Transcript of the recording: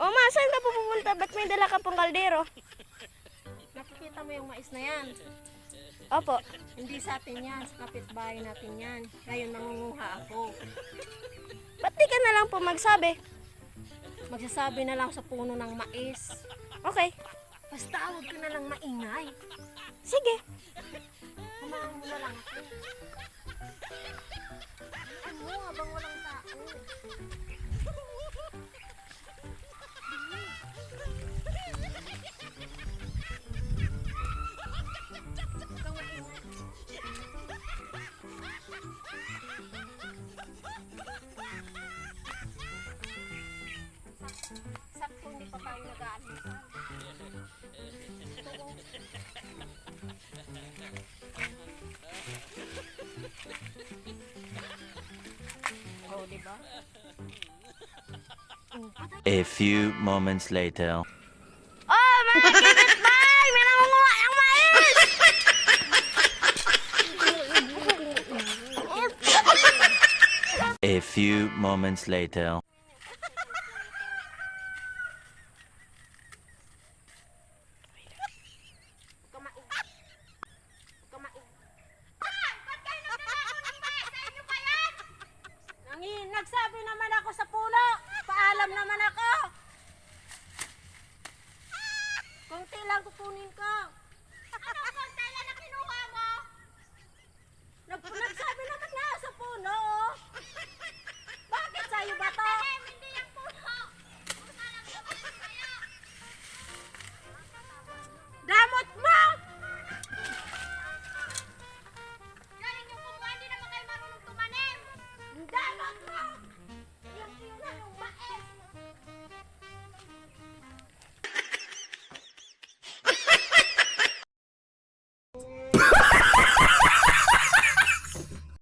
O ma, saan ka pupunta? Ba't may dala ka pong kaldero? Nakikita mo yung mais na yan? Opo. Hindi sa atin yan, sa kapitbahay natin yan. Ngayon nangunguha ako. Ba't di ka na lang po magsabi? Magsasabi na lang sa puno ng mais. Okay. Basta huwag ka na lang maingay. Sige. Humaan mo na lang ako. Ano, habang walang tao. Huwag kang maingay. Sakto hindi pa tayo nag-aalmusal. Oh, diba? A few moments later. Oh, mga kapitbahay! May nangunguha ng mais! A few moments later. Nagsabi naman ako sa puno. Paalam naman ako. Konti lang kukunin ko. Ano konti lang na kinuha mo? Nagsabi naman nga sa puno. Bakit sa'yo ba to? Hindi yung puno. Damot mo! Galing yung kumuha, hindi naman kayo marunong tumanim. Damot mo! Yung kinuha ng mais.